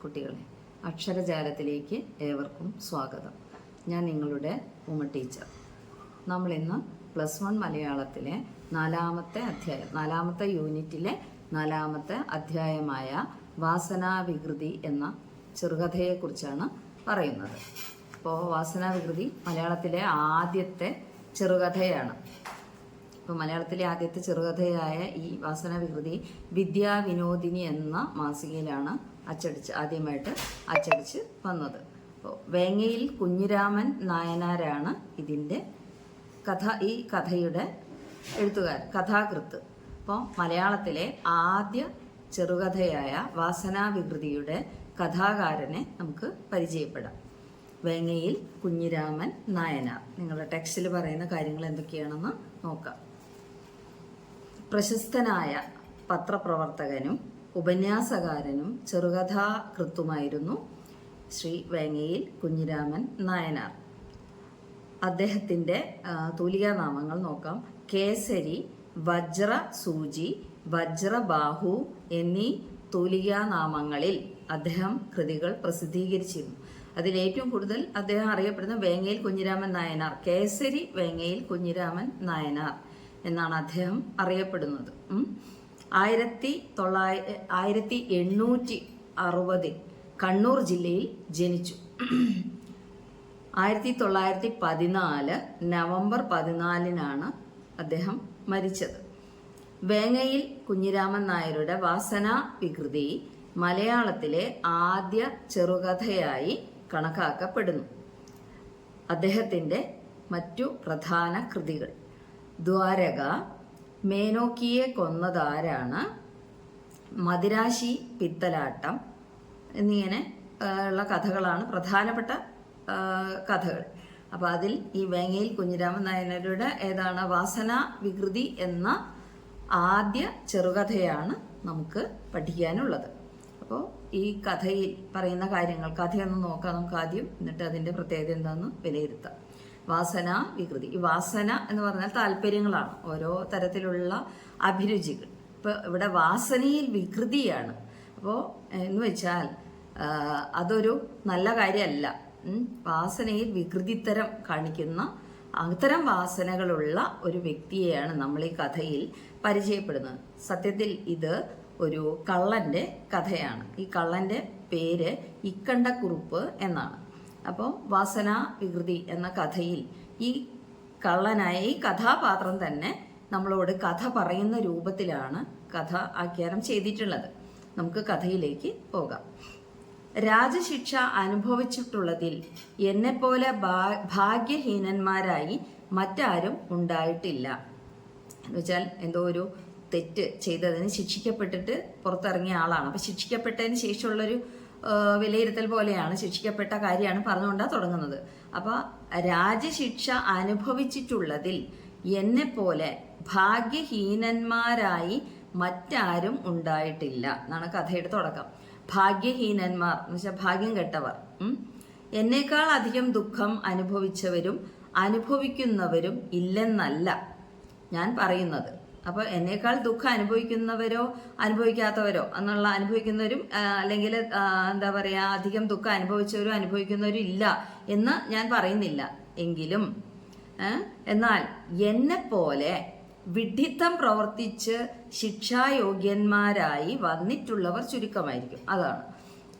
കുട്ടികളെ, അക്ഷരജാലത്തിലേക്ക് ഏവർക്കും സ്വാഗതം. ഞാൻ നിങ്ങളുടെ ഉമ ടീച്ചർ. നമ്മളിന്ന് +1 മലയാളത്തിലെ 4ാമത്തെ യൂണിറ്റിലെ 4ാമത്തെ അധ്യായമായ വാസനാവികൃതി എന്ന ചെറുകഥയെക്കുറിച്ചാണ് പറയുന്നത്. അപ്പോൾ വാസനാവികൃതി മലയാളത്തിലെ ആദ്യത്തെ ചെറുകഥയാണ്. ഇപ്പോൾ മലയാളത്തിലെ ആദ്യത്തെ ചെറുകഥയായ ഈ വാസനാവികൃതി വിദ്യാവിനോദിനി എന്ന മാസികയിലാണ് ആദ്യമായിട്ട് അച്ചടിച്ച് വന്നത്. അപ്പോൾ വേങ്ങയിൽ കുഞ്ഞിരാമൻ നായനാരാണ് ഇതിൻ്റെ ഈ കഥയുടെ കഥാകൃത്ത്. അപ്പോൾ മലയാളത്തിലെ ആദ്യ ചെറുകഥയായ വാസനാവികൃതിയുടെ കഥാകാരനെ നമുക്ക് പരിചയപ്പെടാം. വേങ്ങയിൽ കുഞ്ഞിരാമൻ നായനാർ. നിങ്ങളുടെ ടെക്സ്റ്റിൽ പറയുന്ന കാര്യങ്ങൾ എന്തൊക്കെയാണെന്ന് നോക്കാം. പ്രശസ്തനായ പത്രപ്രവർത്തകനും ഉപന്യാസകാരനും ചെറുകഥാകൃത്തുമായിരുന്നു ശ്രീ വേങ്ങയിൽ കുഞ്ഞിരാമൻ നായനാർ. അദ്ദേഹത്തിൻ്റെ തൂലികാനാമങ്ങൾ നോക്കാം. കേസരി, വജ്ര സൂചി, വജ്രബാഹു എന്നീ തൂലികാനാമങ്ങളിൽ അദ്ദേഹം കൃതികൾ പ്രസിദ്ധീകരിച്ചിരുന്നു. അതിലേറ്റവും കൂടുതൽ അദ്ദേഹം അറിയപ്പെടുന്ന വേങ്ങയിൽ കുഞ്ഞിരാമൻ നായനാർ, കേസരി വേങ്ങയിൽ കുഞ്ഞിരാമൻ നായനാർ എന്നാണ് അദ്ദേഹം അറിയപ്പെടുന്നത്. 1860 കണ്ണൂർ ജില്ലയിൽ ജനിച്ചു. 1914 നവംബർ 14 അദ്ദേഹം മരിച്ചത്. വേങ്ങയിൽ കുഞ്ഞിരാമൻ നായരുടെ വാസനാവികൃതി മലയാളത്തിലെ ആദ്യ ചെറുകഥയായി കണക്കാക്കപ്പെടുന്നു. അദ്ദേഹത്തിൻ്റെ മറ്റു പ്രധാന കൃതികൾ ദ്വാരക, മേനോക്കിയെ കൊന്നതാരാണ്, മദിരാശി പിത്തലാട്ടം എന്നിങ്ങനെ ഉള്ള കഥകളാണ് പ്രധാനപ്പെട്ട കഥകൾ. അപ്പോൾ അതിൽ ഈ വേങ്ങയിൽ കുഞ്ഞിരാമൻ നായനാരുടെ വാസനാവികൃതി എന്ന ആദ്യ ചെറുകഥയാണ് നമുക്ക് പഠിക്കാനുള്ളത്. അപ്പോൾ ഈ കഥയിൽ പറയുന്ന കാര്യങ്ങൾ കഥയൊന്ന് നോക്കാം നമുക്ക് ആദ്യം, എന്നിട്ട് അതിൻ്റെ പ്രത്യേകത എന്താണെന്ന് വിലയിരുത്താം. വാസനാവികൃതി. ഈ വാസന എന്ന് പറഞ്ഞാൽ താല്പര്യങ്ങളാണ്, ഓരോ തരത്തിലുള്ള അഭിരുചികൾ. ഇപ്പോൾ ഇവിടെ വാസനയിൽ വികൃതിയാണ്. അപ്പോൾ എന്ന് വെച്ചാൽ അതൊരു നല്ല കാര്യമല്ല. വാസനയിൽ വികൃതിത്തരം കാണിക്കുന്ന അത്തരം വാസനകളുള്ള ഒരു വ്യക്തിയെയാണ് നമ്മൾ ഈ കഥയിൽ പരിചയപ്പെടുന്നത്. സത്യത്തിൽ ഇത് ഒരു കള്ളൻ്റെ കഥയാണ്. ഈ കള്ളൻ്റെ പേര് ഇക്കണ്ടക്കുറുപ്പ് എന്നാണ്. അപ്പോൾ വാസനാവികൃതി എന്ന കഥയിൽ ഈ കള്ളനായ ഈ കഥാപാത്രം തന്നെ നമ്മളോട് കഥ പറയുന്ന രൂപത്തിലാണ് കഥ ആഖ്യാനം ചെയ്തിട്ടുള്ളത്. നമുക്ക് കഥയിലേക്ക് പോകാം. രാജശിക്ഷ അനുഭവിച്ചിട്ടുള്ളതിൽ എന്നെപ്പോലെ ഭാഗ്യഹീനന്മാരായി മറ്റാരും ഉണ്ടായിട്ടില്ല. എന്നുവെച്ചാൽ എന്തോ ഒരു തെറ്റ് ചെയ്തതിന് ശിക്ഷിക്കപ്പെട്ടിട്ട് പുറത്തിറങ്ങിയ ആളാണ്. അപ്പം ശിക്ഷിക്കപ്പെട്ടതിന് ശേഷമുള്ളൊരു വിലയിരുത്തൽ പോലെയാണ്, ശിക്ഷിക്കപ്പെട്ട കാര്യമാണ് പറഞ്ഞുകൊണ്ടാണ് തുടങ്ങുന്നത്. അപ്പോൾ രാജശിക്ഷ അനുഭവിച്ചിട്ടുള്ളതിൽ എന്നെപ്പോലെ ഭാഗ്യഹീനന്മാരായി മറ്റാരും ഉണ്ടായിട്ടില്ല എന്നാണ് കഥയുടെ തുടക്കം. ഭാഗ്യഹീനന്മാർ എന്ന് വെച്ചാൽ ഭാഗ്യം കെട്ടവർ. എന്നേക്കാൾ അധികം ദുഃഖം അനുഭവിച്ചവരും അനുഭവിക്കുന്നവരും ഇല്ലെന്നല്ല ഞാൻ പറയുന്നത്. അപ്പോൾ എന്നേക്കാൾ ദുഃഖം അനുഭവിക്കുന്നവരോ അനുഭവിക്കാത്തവരോ എന്നുള്ള അനുഭവിക്കുന്നവരും അല്ലെങ്കിൽ അധികം ദുഃഖം അനുഭവിച്ചവരും അനുഭവിക്കുന്നവരും ഇല്ല എന്ന് ഞാൻ പറയുന്നില്ല. എങ്കിലും എന്നാൽ എന്നെപ്പോലെ വിഡ്ഢിത്തം പ്രവർത്തിച്ച് ശിക്ഷായോഗ്യന്മാരായി വന്നിട്ടുള്ളവർ ചുരുക്കമായിരിക്കും.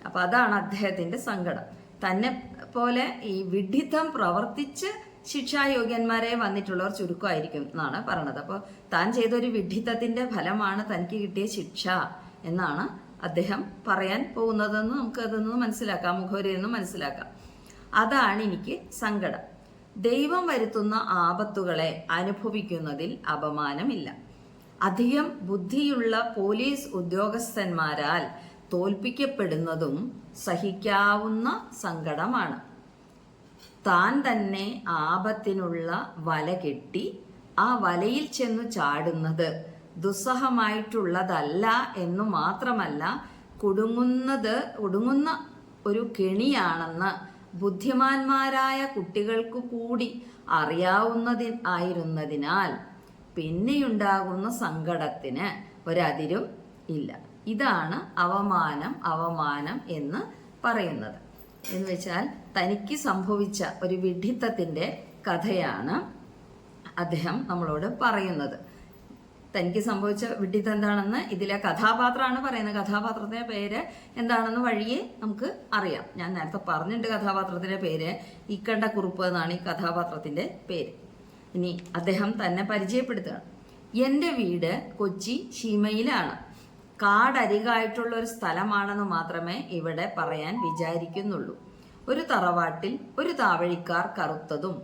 അപ്പോൾ അതാണ് അദ്ദേഹത്തിൻ്റെ സങ്കടം. തന്നെ പോലെ ഈ വിഡ്ഢിത്തം പ്രവർത്തിച്ച് ശിക്ഷായോഗ്യന്മാരെ വന്നിട്ടുള്ളവർ ചുരുക്കമായിരിക്കും എന്നാണ് പറയണത്. അപ്പോൾ താൻ ചെയ്തൊരു വിഡ്ഢിത്തത്തിൻ്റെ ഫലമാണ് തനിക്ക് കിട്ടിയ ശിക്ഷ എന്നാണ് അദ്ദേഹം പറയാൻ പോകുന്നതെന്ന് നമുക്ക് അതിൽ നിന്ന് മനസ്സിലാക്കാം, മുഖവരിയിൽ നിന്ന് മനസ്സിലാക്കാം. അതാണ് എനിക്ക് സങ്കടം. ദൈവം വരുത്തുന്ന ആപത്തുകളെ അനുഭവിക്കുന്നതിൽ അപമാനമില്ല. അധികം ബുദ്ധിയുള്ള പോലീസ് ഉദ്യോഗസ്ഥന്മാരാൽ തോൽപ്പിക്കപ്പെടുന്നതും സഹിക്കാവുന്ന സങ്കടമാണ്. താൻ തന്നെ ആപത്തിനുള്ള വല കെട്ടി ആ വലയിൽ ചെന്നു ചാടുന്നത് ദുസ്സഹമായിട്ടുള്ളതല്ല എന്നു മാത്രമല്ല, കുടുങ്ങുന്ന ഒരു കെണിയാണെന്ന് ബുദ്ധിമാന്മാരായ കുട്ടികൾക്ക് കൂടി അറിയാവുന്നതിനാൽ പിന്നെയുണ്ടാകുന്ന സങ്കടത്തിന് ഒരതിരും ഇല്ല. ഇതാണ് അവമാനം അവമാനം എന്ന് പറയുന്നത്. എന്ന് വെച്ചാൽ തനിക്ക് സംഭവിച്ച ഒരു വിഡ്ഢിത്തത്തിൻ്റെ കഥയാണ് അദ്ദേഹം നമ്മളോട് പറയുന്നത്. തനിക്ക് സംഭവിച്ച വിഡ്ഢിത്തം എന്താണെന്ന് ഇതിലെ കഥാപാത്രമാണ് പറയുന്നത്. കഥാപാത്രത്തിന്റെ പേര് എന്താണെന്ന് വഴിയെ നമുക്ക് അറിയാം. ഞാൻ നേരത്തെ പറഞ്ഞിട്ടുണ്ട് കഥാപാത്രത്തിന്റെ പേര് ഇക്കണ്ടക്കുറുപ്പ് എന്നാണ് ഈ കഥാപാത്രത്തിന്റെ പേര്. ഇനി അദ്ദേഹം തന്നെ പരിചയപ്പെടുത്തുകയാണ്. എൻ്റെ വീട് കൊച്ചി ശീമയിലാണ്. കാടരികായിട്ടുള്ള ഒരു സ്ഥലമാണെന്ന് മാത്രമേ ഇവിടെ പറയാൻ വിചാരിക്കുന്നുള്ളൂ. ഒരു തറവാട്ടിൽ ഒരു താവഴിക്കാർ കറുത്തതും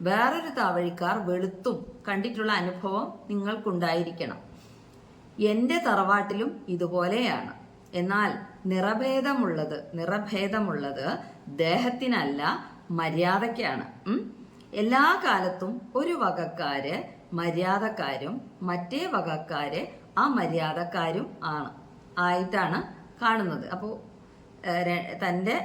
വേറൊരു താവഴിക്കാർ വെളുത്തും കണ്ടിട്ടുള്ള അനുഭവം നിങ്ങൾക്കുണ്ടായിരിക്കണം. എൻ്റെ തറവാട്ടിലും ഇതുപോലെയാണ്. എന്നാൽ നിറഭേദമുള്ളത് ദേഹത്തിനല്ല, മര്യാദയ്ക്കാണ്. എല്ലാ കാലത്തും ഒരു വകക്കാര് മര്യാദക്കാരും മറ്റേ വകക്കാര് അമര്യാദക്കാരും ആയിട്ടാണ് കാണുന്നത്. അപ്പോൾ തൻ്റെ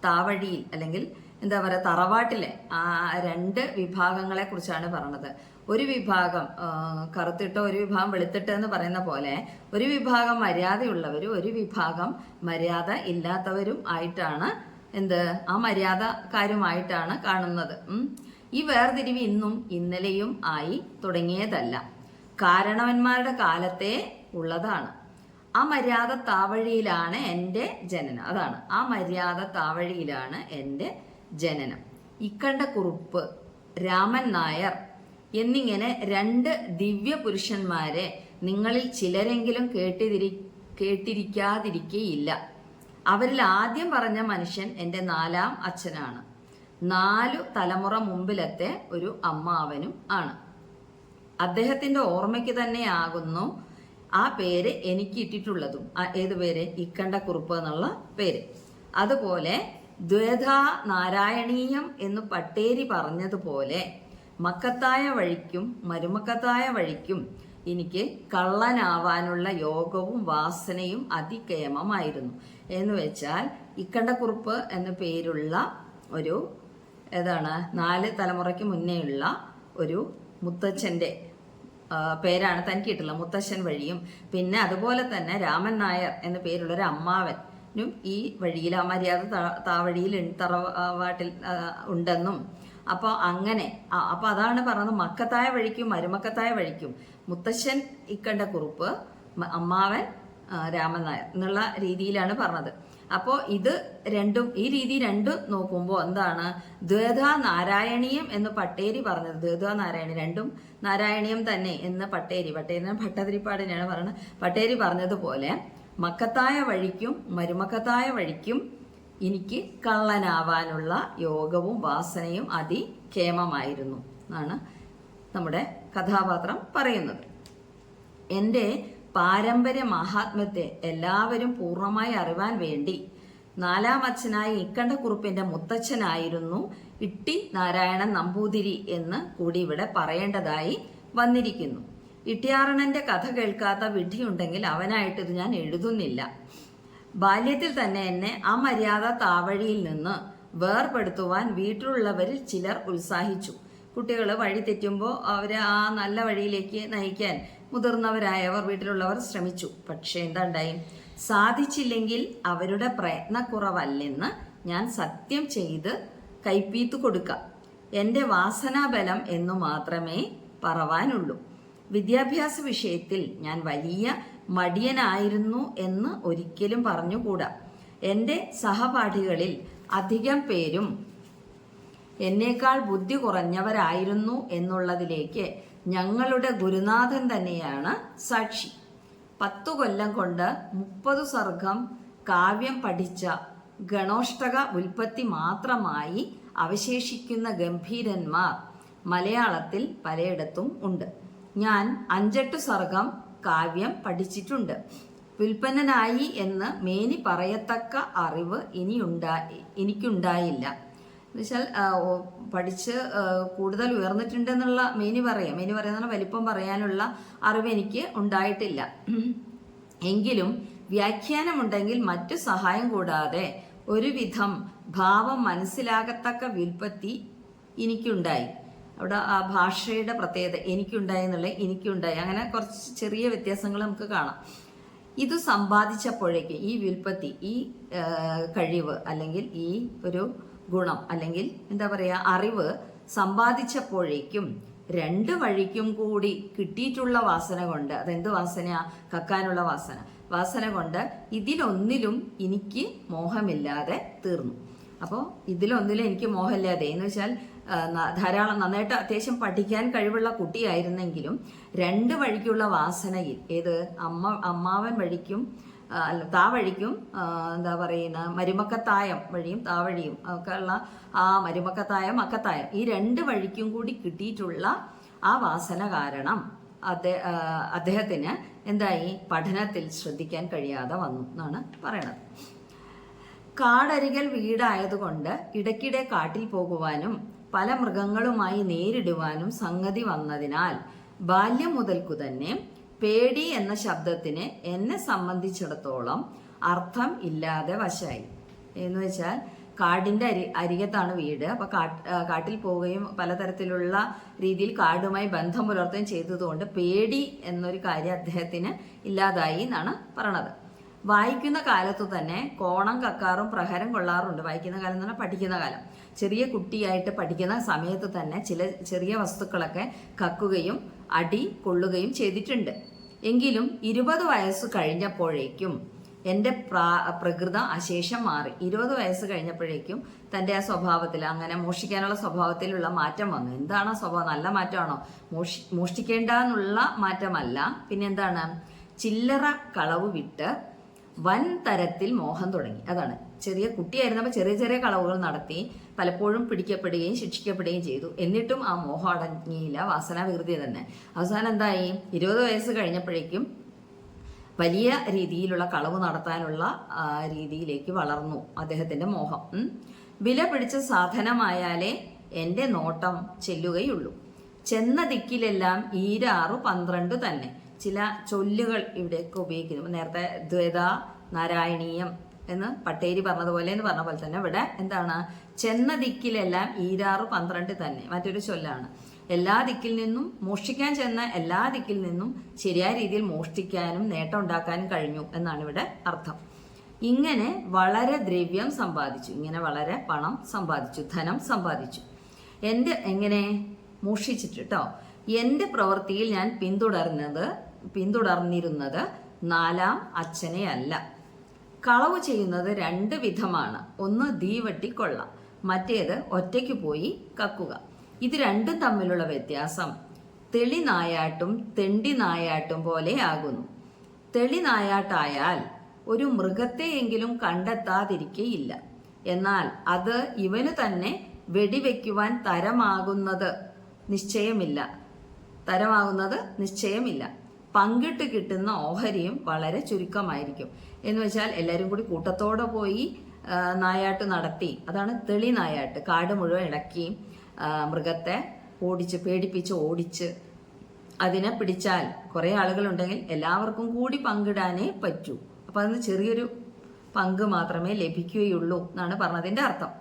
താവഴിയിൽ അല്ലെങ്കിൽ എന്താ പറയുക തറവാട്ടിലെ ആ രണ്ട് വിഭാഗങ്ങളെ കുറിച്ചാണ് പറഞ്ഞത്. ഒരു വിഭാഗം കറുത്തിട്ടോ ഒരു വിഭാഗം വെളുത്തിട്ടോ എന്ന് പറയുന്ന പോലെ ഒരു വിഭാഗം മര്യാദയുള്ളവരും ഒരു വിഭാഗം മര്യാദ ഇല്ലാത്തവരും ആയിട്ടാണ് ആ മര്യാദക്കാരുമായിട്ടാണ് കാണുന്നത്. ഈ വേർതിരിവ് ഇന്നും ഇന്നലെയും ആയി തുടങ്ങിയതല്ല, കാരണവന്മാരുടെ കാലത്തെ ഉള്ളതാണ്. ആ മര്യാദ താവഴിയിലാണ് എൻ്റെ ജനനം. അതാണ് ആ മര്യാദ താവഴിയിലാണ് എൻ്റെ ജനനം. ഇക്കണ്ടക്കുറുപ്പ്, രാമൻ നായർ എന്നിങ്ങനെ രണ്ട് ദിവ്യ പുരുഷന്മാരെ നിങ്ങളിൽ ചിലരെങ്കിലും കേട്ടിരിക്കാതിരിക്കയില്ല. അവരിൽ ആദ്യം പറഞ്ഞ മനുഷ്യൻ എൻ്റെ 4ാം അച്ഛനാണ്. 4 തലമുറ മുമ്പിലത്തെ ഒരു അമ്മാവനും ആണ്. അദ്ദേഹത്തിന്റെ ഓർമ്മയ്ക്ക് തന്നെയാകുന്നു ആ പേര് എനിക്ക് ഇട്ടിട്ടുള്ളതും. ഏത് പേര്? ഇക്കണ്ടക്കുറുപ്പ് എന്നുള്ള പേര്. അതുപോലെ ദ്വേധാ നാരായണീയം എന്ന് പട്ടേരി പറഞ്ഞതുപോലെ മക്കത്തായ വഴിക്കും മരുമക്കത്തായ വഴിക്കും എനിക്ക് കള്ളനാവാനുള്ള യോഗവും വാസനയും അതികേമമായിരുന്നു. എന്ന് വെച്ചാൽ ഇക്കണ്ടക്കുറുപ്പ് എന്ന പേരുള്ള ഒരു 4 തലമുറയ്ക്ക് മുന്നേയുള്ള ഒരു മുത്തച്ഛൻ്റെ പേരാണ് തനിക്ക് കിട്ടുള്ളത്. മുത്തശ്ശൻ വഴിയും പിന്നെ അതുപോലെ തന്നെ രാമൻ നായർ എന്ന പേരുള്ളൊരു അമ്മാവനും ഈ വഴിയിൽ ആ മര്യാദ താവഴിയിൽ തറവാട്ടിൽ ഉണ്ടെന്നും അപ്പോൾ അപ്പോൾ അതാണ് പറഞ്ഞത്. മക്കത്തായ വഴിക്കും മരുമക്കത്തായ വഴിക്കും മുത്തശ്ശൻ ഇക്കണ്ടക്കുറുപ്പ്, അമ്മാവൻ രാമൻ നായർ എന്നുള്ള രീതിയിലാണ് പറഞ്ഞത്. അപ്പോൾ ഈ രീതി രണ്ടും നോക്കുമ്പോൾ എന്താണ് ദ്വേധാ നാരായണീയം എന്ന് പട്ടേരി പറഞ്ഞത്. ദ്വേധാ നാരായണി രണ്ടും നാരായണീയം തന്നെ എന്ന് പട്ടേരിനെ ഭട്ടതിരിപ്പാടിനെയാണ് പറയുന്നത്. പട്ടേരി പറഞ്ഞതുപോലെ മക്കത്തായ വഴിക്കും മരുമക്കത്തായ വഴിക്കും എനിക്ക് കള്ളനാവാനുള്ള യോഗവും വാസനയും അതികേമമായിരുന്നു എന്നാണ് നമ്മുടെ കഥാപാത്രം പറയുന്നത്. എൻ്റെ പാരമ്പര്യ മഹാത്മ്യത്തെ എല്ലാവരും പൂർണ്ണമായി അറിവാൻ വേണ്ടി 4ാം അച്ഛനായ ഇക്കണ്ടക്കുറുപ്പിന്റെ മുത്തച്ഛനായിരുന്നു ഇട്ടി നാരായണൻ നമ്പൂതിരി എന്ന് കൂടി ഇവിടെ പറയേണ്ടതായി വന്നിരിക്കുന്നു. ഇട്ടിയാറണന്റെ കഥ കേൾക്കാത്ത വിഡ്ഢിയുണ്ടെങ്കിൽ അവനായിട്ട് ഇത് ഞാൻ എഴുതുന്നില്ല. ബാല്യത്തിൽ തന്നെ എന്നെ ആ മര്യാദ താവഴിയിൽ നിന്ന് വേർപെടുത്തുവാൻ വീട്ടിലുള്ളവരിൽ ചിലർ ഉത്സാഹിച്ചു. കുട്ടികൾ വഴി തെറ്റുമ്പോൾ അവരെ ആ നല്ല വഴിയിലേക്ക് നയിക്കാൻ മുതിർന്നവരായവർ വീട്ടിലുള്ളവർ ശ്രമിച്ചു. പക്ഷെ എന്താണ്ടായി? സാധിച്ചില്ലെങ്കിൽ അവരുടെ പ്രയത്നക്കുറവല്ലെന്ന് ഞാൻ സത്യം ചെയ്ത് കൈപ്പീത്തു കൊടുക്കാം. എൻ്റെ വാസനാബലം എന്നു മാത്രമേ പറവാനുള്ളൂ. വിദ്യാഭ്യാസ വിഷയത്തിൽ ഞാൻ വലിയ മടിയനായിരുന്നു എന്ന് ഒരിക്കലും പറഞ്ഞുകൂടാ. എൻ്റെ സഹപാഠികളിൽ അധികം പേരും എന്നേക്കാൾ ബുദ്ധി കുറഞ്ഞവരായിരുന്നു എന്നുള്ളതിലേക്ക് ഞങ്ങളുടെ ഗുരുനാഥൻ തന്നെയാണ് സാക്ഷി. 10 കൊല്ലം കൊണ്ട് 30 സർഗം കാവ്യം പഠിച്ച ഗണോഷ്ടക ഉൽപ്പത്തി മാത്രമായി അവശേഷിക്കുന്ന ഗംഭീരന്മാർ മലയാളത്തിൽ പലയിടത്തും ഉണ്ട്. ഞാൻ 5-8 സർഗം കാവ്യം പഠിച്ചിട്ടുണ്ട്. വിൽപ്പന്നനായി എന്ന് മേനി പറയത്തക്ക അറിവ് എനിക്കുണ്ടായില്ല. എന്നുവെച്ചാൽ പഠിച്ച് കൂടുതൽ ഉയർന്നിട്ടുണ്ടെന്നുള്ള മേനി പറയുന്ന വലിപ്പം പറയാനുള്ള അറിവ് എനിക്ക് ഉണ്ടായിട്ടില്ല. എങ്കിലും വ്യാഖ്യാനമുണ്ടെങ്കിൽ മറ്റു സഹായം കൂടാതെ ഒരുവിധം ഭാവം മനസ്സിലാകത്തക്ക വിൽപ്പത്തി എനിക്കുണ്ടായി. അവിടെ ആ ഭാഷയുടെ പ്രത്യേകത എനിക്കുണ്ടായി എന്നുള്ള എനിക്കുണ്ടായി, അങ്ങനെ കുറച്ച് ചെറിയ വ്യത്യാസങ്ങൾ നമുക്ക് കാണാം. ഇത് സമ്പാദിച്ചപ്പോഴേക്കും ഈ വ്യുൽപ്പത്തി, ഈ കഴിവ് അല്ലെങ്കിൽ ഈ ഒരു ഗുണം അല്ലെങ്കിൽ എന്താ പറയുക അറിവ് സമ്പാദിച്ചപ്പോഴേക്കും രണ്ട് വഴിക്കും കൂടി കിട്ടിയിട്ടുള്ള വാസന കൊണ്ട്, അതെന്ത് വാസനയാ? കക്കാനുള്ള വാസന കൊണ്ട് ഇതിലൊന്നിലും എനിക്ക് മോഹമില്ലാതെ തീർന്നു. അപ്പോൾ ഇതിലൊന്നിലും എനിക്ക് മോഹമില്ലാതെ എന്ന് വെച്ചാൽ ധാരാളം നന്നായിട്ട് അത്യാവശ്യം പഠിക്കാൻ കഴിവുള്ള കുട്ടിയായിരുന്നെങ്കിലും രണ്ട് വഴിക്കുള്ള വാസനയിൽ, ഏത് അമ്മാവൻ വഴിക്കും താവഴിക്കും എന്താ പറയുന്ന മരുമക്കത്തായം വഴിയും താവഴിയും ഒക്കെ ഉള്ള ആ മരുമക്കത്തായം അക്കത്തായം, ഈ രണ്ട് വഴിക്കും കൂടി കിട്ടിയിട്ടുള്ള ആ വാസന കാരണം അദ്ദേഹത്തിന് എന്തായി? പഠനത്തിൽ ശ്രദ്ധിക്കാൻ കഴിയാതെ വന്നു എന്നാണ് പറയണത്. കാടരികൽ വീടായതുകൊണ്ട് ഇടയ്ക്കിടെ കാട്ടിൽ പോകുവാനും പല മൃഗങ്ങളുമായി നേരിടുവാനും സംഗതി വന്നതിനാൽ ബാല്യം മുതൽക്കു തന്നെ പേടി എന്ന ശബ്ദത്തിന് എന്നെ സംബന്ധിച്ചിടത്തോളം അർത്ഥം ഇല്ലാതെ വശായി. എന്ന് വെച്ചാൽ കാടിൻ്റെ അരികത്താണ് വീട്. അപ്പോൾ കാട്ടിൽ പോവുകയും പലതരത്തിലുള്ള രീതിയിൽ കാടുമായി ബന്ധം പുലർത്തുകയും ചെയ്തതുകൊണ്ട് പേടി എന്നൊരു കാര്യം അദ്ദേഹത്തിന് ഇല്ലാതായി എന്നാണ് പറയണത്. വായിക്കുന്ന കാലത്തു തന്നെ കോണം കക്കാറും പ്രഹരം കൊള്ളാറുണ്ട്. വായിക്കുന്ന കാലം എന്ന് പറഞ്ഞാൽ പഠിക്കുന്ന കാലം. ചെറിയ കുട്ടിയായിട്ട് പഠിക്കുന്ന സമയത്ത് തന്നെ ചില ചെറിയ വസ്തുക്കളൊക്കെ കക്കുകയും അടി കൊള്ളുകയും ചെയ്തിട്ടുണ്ട്. എങ്കിലും 20 വയസ്സ് കഴിഞ്ഞപ്പോഴേക്കും എൻ്റെ പ്രകൃത അശേഷം മാറി. 20 വയസ്സ് കഴിഞ്ഞപ്പോഴേക്കും തൻ്റെ ആ സ്വഭാവത്തിൽ, അങ്ങനെ മോഷ്ടിക്കാനുള്ള സ്വഭാവത്തിലുള്ള മാറ്റം വന്നു. എന്താണ് ആ സ്വഭാവം? നല്ല മാറ്റമാണോ? മോഷ്ടിക്കേണ്ട എന്നുള്ള മാറ്റമല്ല, പിന്നെന്താണ്? ചില്ലറ കളവ് വിട്ട് വൻ തരത്തിൽ മോഹം തുടങ്ങി. അതാണ്, ചെറിയ കുട്ടിയായിരുന്നപ്പോൾ ചെറിയ ചെറിയ കളവുകൾ നടത്തി പലപ്പോഴും പിടിക്കപ്പെടുകയും ശിക്ഷിക്കപ്പെടുകയും ചെയ്തു. എന്നിട്ടും ആ മോഹം അടങ്ങിയില്ല, വാസനാവികൃതി തന്നെ. അവസാനം എന്തായി? 20 വയസ്സ് കഴിഞ്ഞപ്പോഴേക്കും വലിയ രീതിയിലുള്ള കളവ് നടത്താനുള്ള രീതിയിലേക്ക് വളർന്നു അദ്ദേഹത്തിൻ്റെ മോഹം. വില പിടിച്ച സാധനമായാലേ എൻ്റെ നോട്ടം ചെല്ലുകയുള്ളൂ. ചെന്ന ദിക്കിലെല്ലാം ഈരാറു 12 തന്നെ. ചില ചൊല്ലുകൾ ഇവിടെയൊക്കെ ഉപയോഗിക്കുന്നു. നേരത്തെ ദ്വൈത നാരായണീയം എന്ന് പട്ടേരി പറഞ്ഞതുപോലെ എന്ന് പറഞ്ഞ പോലെ തന്നെ ഇവിടെ എന്താണ്? ചെന്ന ദിക്കിലെല്ലാം ഈരാറു 12 തന്നെ മറ്റൊരു ചൊല്ലാണ്. എല്ലാ ദിക്കിൽ നിന്നും മോഷ്ടിക്കാൻ ചെന്ന എല്ലാ ദിക്കിൽ നിന്നും ശരിയായ രീതിയിൽ മോഷ്ടിക്കാനും നേട്ടം ഉണ്ടാക്കാനും കഴിഞ്ഞു എന്നാണ് ഇവിടെ അർത്ഥം. ഇങ്ങനെ വളരെ ദ്രവ്യം സമ്പാദിച്ചു, ഇങ്ങനെ വളരെ പണം സമ്പാദിച്ചു, ധനം സമ്പാദിച്ചു. എങ്ങനെ? മോഷ്ടിച്ചിട്ട് കേട്ടോ. എൻ്റെ പ്രവൃത്തിയിൽ ഞാൻ പിന്തുടർന്നിരുന്നത് 4ാം അച്ഛനെ അല്ല. കളവ് ചെയ്യുന്നത് 2 വിധമാണ്. ഒന്ന് ദീവട്ടിക്കൊള്ള, മറ്റേത് ഒറ്റയ്ക്ക് പോയി കക്കുക. ഇത് രണ്ടും തമ്മിലുള്ള വ്യത്യാസം തെളി നായാട്ടും തെണ്ടി നായാട്ടും പോലെ ആകുന്നു. തെളി നായാട്ടായാൽ ഒരു മൃഗത്തെയെങ്കിലും കണ്ടെത്താതിരിക്കയില്ല. എന്നാൽ അത് ഇവന് തന്നെ വെടിവെക്കുവാൻ തരമാകുന്നത് നിശ്ചയമില്ല. പങ്കിട്ട് കിട്ടുന്ന ഓഹരിയും വളരെ ചുരുക്കമായിരിക്കും. എന്ന് വെച്ചാൽ എല്ലാവരും കൂടി കൂട്ടത്തോടെ പോയി നായാട്ട് നടത്തി, അതാണ് തെളി നായാട്ട്. കാട് മുഴുവൻ ഇളക്കി മൃഗത്തെ പേടിപ്പിച്ച് ഓടിച്ച് അതിനെ പിടിച്ചാൽ കുറേ ആളുകളുണ്ടെങ്കിൽ എല്ലാവർക്കും കൂടി പങ്കിടാനേ പറ്റൂ. അപ്പം അതിന് ചെറിയൊരു പങ്ക് മാത്രമേ ലഭിക്കുകയുള്ളൂ എന്നാണ് പറഞ്ഞതിൻ്റെ അർത്ഥം.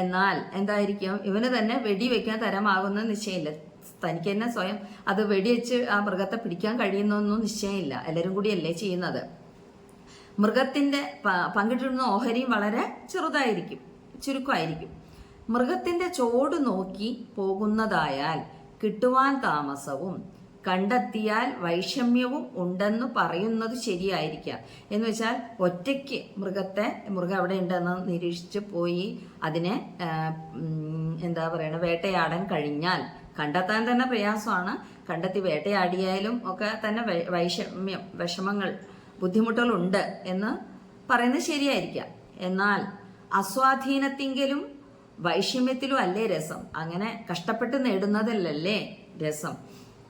എന്നാൽ എന്തായിരിക്കും? ഇവന് തന്നെ വെടിവെക്കാൻ തരമാകുന്ന നിശ്ചയമില്ല. തനിക്ക് തന്നെ സ്വയം അത് വെടിവെച്ച് ആ മൃഗത്തെ പിടിക്കാൻ കഴിയുന്നൊന്നും നിശ്ചയമില്ല. എല്ലാവരും കൂടിയല്ലേ ചെയ്യുന്നത്. മൃഗത്തിൻ്റെ പങ്കിട്ടിരുന്ന ഓഹരിയും വളരെ ചെറുതായിരിക്കും, ചുരുക്കമായിരിക്കും. മൃഗത്തിൻ്റെ ചോട് നോക്കി പോകുന്നതായാൽ കിട്ടുവാൻ താമസവും കണ്ടെത്തിയാൽ വൈഷമ്യവും ഉണ്ടെന്ന് പറയുന്നത് ശരിയായിരിക്കാം. എന്ന് വെച്ചാൽ ഒറ്റയ്ക്ക് മൃഗം എവിടെ ഉണ്ടെന്ന് നിരീക്ഷിച്ച് പോയി അതിനെ എന്താ പറയണ വേട്ടയാടാൻ കഴിഞ്ഞാൽ കണ്ടെത്താൻ തന്നെ പ്രയാസമാണ്. കണ്ടെത്തി വേട്ടയാടിയാലും ഒക്കെ തന്നെ വിഷമങ്ങൾ ബുദ്ധിമുട്ടുകളുണ്ട് എന്ന് പറയുന്നത് ശരിയായിരിക്കാം. എന്നാൽ അസ്വാധീനത്തിങ്കിലും വൈഷമ്യത്തിലും അല്ലേ രസം? അങ്ങനെ കഷ്ടപ്പെട്ട് നേടുന്നതല്ലേ രസം?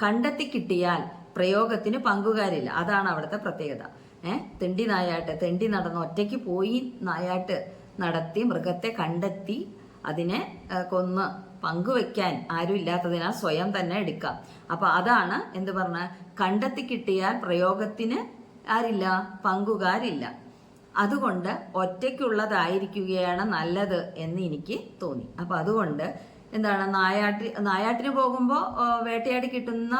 കണ്ടെത്തി കിട്ടിയാൽ പ്രയോഗത്തിന് പങ്കുകാരില്ല. അതാണ് അവിടുത്തെ പ്രത്യേകത. തെണ്ടി നടന്ന് ഒറ്റയ്ക്ക് പോയി നായാട്ട് നടത്തി മൃഗത്തെ കണ്ടെത്തി അതിനെ കൊന്ന് പങ്കുവെക്കാൻ ആരും ഇല്ലാത്തതിനാൽ സ്വയം തന്നെ എടുക്കാം. അപ്പൊ അതാണ് എന്ത് പറഞ്ഞ, കണ്ടെത്തി കിട്ടിയാൽ പ്രയോഗത്തിന് ആരില്ല, പങ്കുകാരില്ല. അതുകൊണ്ട് ഒറ്റയ്ക്കുള്ളതായിരിക്കുകയാണ് നല്ലത് എന്ന് എനിക്ക് തോന്നി. അപ്പൊ അതുകൊണ്ട് എന്താണ് നായാട്ടിന് പോകുമ്പോൾ വേട്ടയാടി കിട്ടുന്ന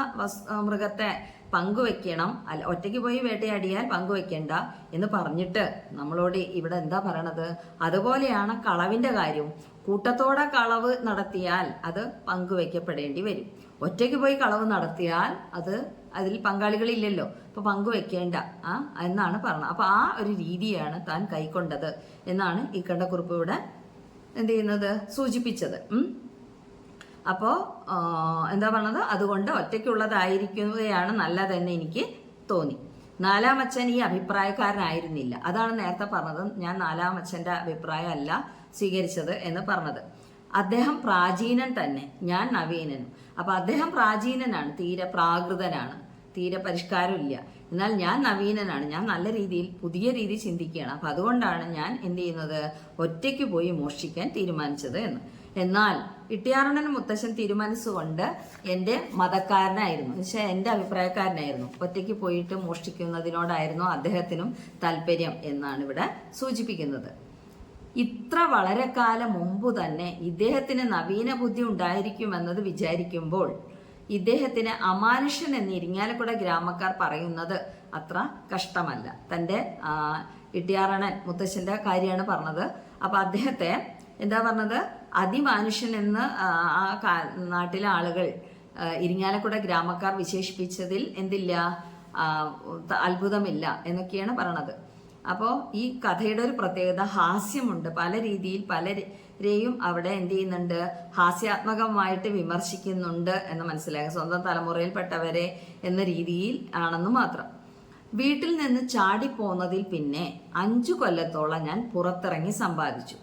മൃഗത്തെ പങ്കുവെക്കണം, അല്ല ഒറ്റയ്ക്ക് പോയി വേട്ടയാടിയാൽ പങ്കുവെക്കണ്ട എന്ന് പറഞ്ഞിട്ട് നമ്മളോട് ഇവിടെ എന്താ പറയണത്? അതുപോലെയാണ് കളവിന്റെ കാര്യവും. കൂട്ടത്തോടെ കളവ് നടത്തിയാൽ അത് പങ്കുവെക്കപ്പെടേണ്ടി വരും. ഒറ്റയ്ക്ക് പോയി കളവ് നടത്തിയാൽ അതിൽ പങ്കാളികളില്ലല്ലോ, അപ്പൊ പങ്കുവെക്കേണ്ട എന്നാണ് പറഞ്ഞത്. അപ്പൊ ആ ഒരു രീതിയാണ് താൻ കൈക്കൊണ്ടത് എന്നാണ് ഈ കണ്ടക്കുറിപ്പ് ഇവിടെ എന്ത് ചെയ്യുന്നത്, സൂചിപ്പിച്ചത്. അപ്പോ എന്താ പറഞ്ഞത്? അതുകൊണ്ട് ഒറ്റയ്ക്കുള്ളതായിരിക്കുകയാണ് നല്ലതെന്ന് എനിക്ക് തോന്നി. നാലാമച്ഛൻ ഈ അഭിപ്രായക്കാരനായിരുന്നില്ല. അതാണ് നേരത്തെ പറഞ്ഞത്, ഞാൻ നാലാമച്ഛന്റെ അഭിപ്രായം അല്ല സ്വീകരിച്ചത് എന്ന് പറഞ്ഞത്. അദ്ദേഹം പ്രാചീനൻ തന്നെ, ഞാൻ നവീനനും. അപ്പൊ അദ്ദേഹം പ്രാചീനനാണ്, തീരെ പ്രാകൃതനാണ്, തീരെ പരിഷ്കാരമില്ല. എന്നാൽ ഞാൻ നവീനനാണ്, ഞാൻ നല്ല രീതിയിൽ പുതിയ രീതി ചിന്തിക്കുകയാണ്. അപ്പൊ അതുകൊണ്ടാണ് ഞാൻ എന്ത് ചെയ്യുന്നത്, ഒറ്റയ്ക്ക് പോയി മോഷ്ടിക്കാൻ തീരുമാനിച്ചത് എന്ന്. എന്നാൽ ഇട്ടിയാറണ്ണൻ മുത്തശ്ശൻ തീരുമാനിച്ചുകൊണ്ട് എൻ്റെ മതക്കാരനായിരുന്നു, എന്നുവെച്ചാൽ എൻ്റെ അഭിപ്രായക്കാരനായിരുന്നു. ഒറ്റയ്ക്ക് പോയിട്ട് മോഷ്ടിക്കുന്നതിനോടായിരുന്നു അദ്ദേഹത്തിനും താല്പര്യം എന്നാണ് ഇവിടെ സൂചിപ്പിക്കുന്നത്. ഇത്ര വളരെ കാലം മുമ്പ് തന്നെ ഇദ്ദേഹത്തിന് നവീന ബുദ്ധി ഉണ്ടായിരിക്കുമെന്നത് വിചാരിക്കുമ്പോൾ ഇദ്ദേഹത്തിന് അമാനുഷ്യൻ എന്ന് ഇരിങ്ങാലക്കുട ഗ്രാമക്കാർ പറയുന്നത് അത്ര കഷ്ടമല്ല. തൻ്റെ ഇട്ടിയാറണ്ണൻ മുത്തശ്ശൻ്റെ കാര്യമാണ് പറഞ്ഞത്. അപ്പൊ അദ്ദേഹത്തെ എന്താ പറഞ്ഞത്, അതിമാനുഷ്യൻ എന്ന് ആ നാട്ടിലെ ആളുകൾ ഇരിങ്ങാലക്കുട ഗ്രാമക്കാർ വിശേഷിപ്പിച്ചതിൽ എന്തില്ല, അത്ഭുതമില്ല എന്നൊക്കെയാണ് പറയണത്. അപ്പോൾ ഈ കഥയുടെ ഒരു പ്രത്യേകത ഹാസ്യമുണ്ട്. പല രീതിയിൽ പലരെയും അവിടെ എന്ത് ചെയ്യുന്നുണ്ട്, ഹാസ്യാത്മകമായിട്ട് വിമർശിക്കുന്നുണ്ട് എന്ന് മനസ്സിലാക്കുക. സ്വന്തം തലമുറയിൽപ്പെട്ടവരെ എന്ന രീതിയിൽ ആണെന്ന് മാത്രം. വീട്ടിൽ നിന്ന് ചാടിപ്പോന്നതിൽ പിന്നെ 5 കൊല്ലത്തോളം ഞാൻ പുറത്തിറങ്ങി സമ്പാദിച്ചു.